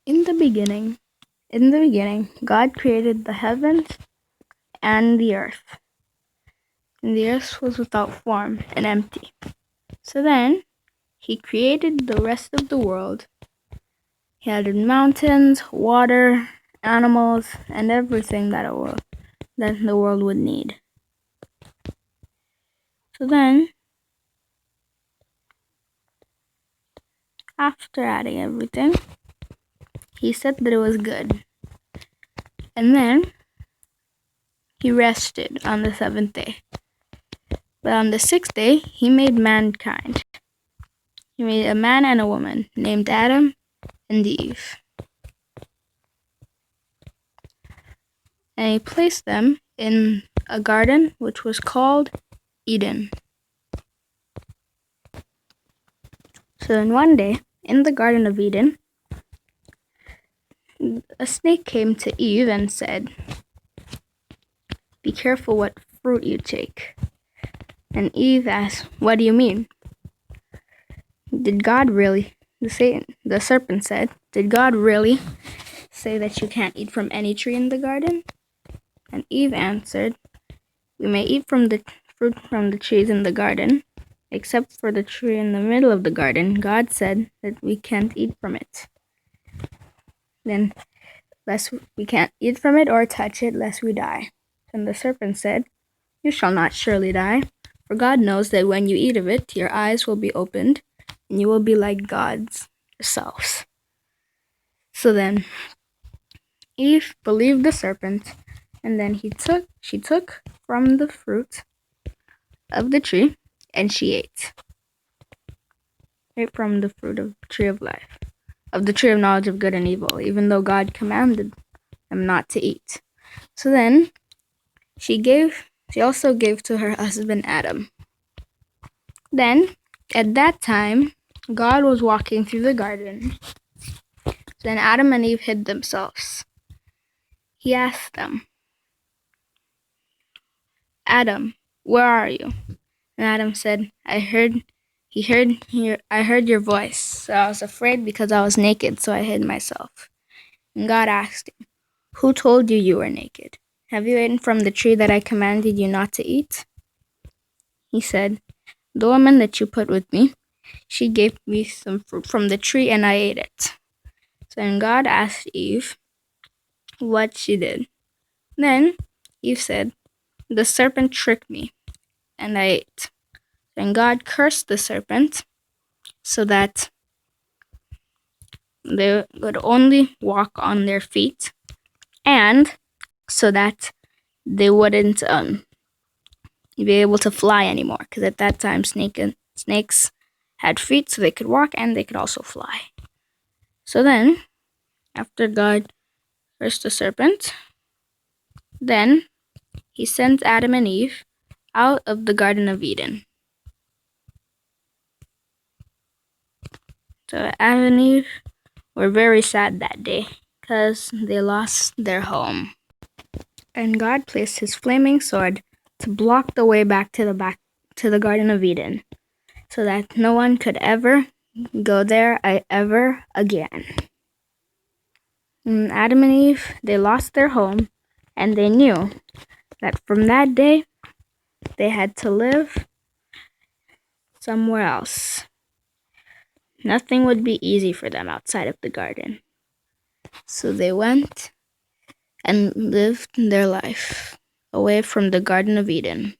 In the beginning, God created the heavens and the earth. And the earth was without form and empty. So then, He created the rest of the world. He added mountains, water, animals, and everything that the world would need. So then, after adding everything, He said that it was good. And then, He rested on the seventh day. But on the sixth day, He made mankind. He made a man and a woman named Adam and Eve. And He placed them in a garden which was called Eden. So then one day, in the Garden of Eden, a snake came to Eve and said, "Be careful what fruit you take." And Eve asked, "What do you mean? Did God really?" The serpent said, "Did God really say that you can't eat from any tree in the garden?" And Eve answered, "We may eat from the fruit from the trees in the garden, except for the tree in the middle of the garden. God said that we can't eat from it. Then, lest we can't eat from it or touch it, lest we die." And the serpent said, "You shall not surely die, for God knows that when you eat of it, your eyes will be opened, and you will be like gods yourselves." So then, Eve believed the serpent, and then she took from the fruit of the tree, and she ate. Ate from the fruit of the tree of life, of the tree of knowledge of good and evil, even though God commanded them not to eat. So then, she also gave to her husband Adam. Then, at that time, God was walking through the garden. Then Adam and Eve hid themselves. He asked them, "Adam, where are you?" And Adam said, I heard your voice, so I was afraid because I was naked, so I hid myself." And God asked him, "Who told you you were naked? Have you eaten from the tree that I commanded you not to eat?" He said, "The woman that you put with me, she gave me some fruit from the tree and I ate it." So then God asked Eve what she did. Then Eve said, "The serpent tricked me and I ate." Then God cursed the serpent so that they would only walk on their feet, and so that they wouldn't be able to fly anymore, because at that time snakes had feet so they could walk and they could also fly. So then, after God cursed the serpent, then He sent Adam and Eve out of the Garden of Eden. So Adam and Eve were very sad that day because they lost their home. And God placed His flaming sword to block the way back to the Garden of Eden, so that no one could ever go there ever again. And Adam and Eve, they lost their home, and they knew that from that day they had to live somewhere else. Nothing would be easy for them outside of the garden. So they went and lived their life away from the Garden of Eden.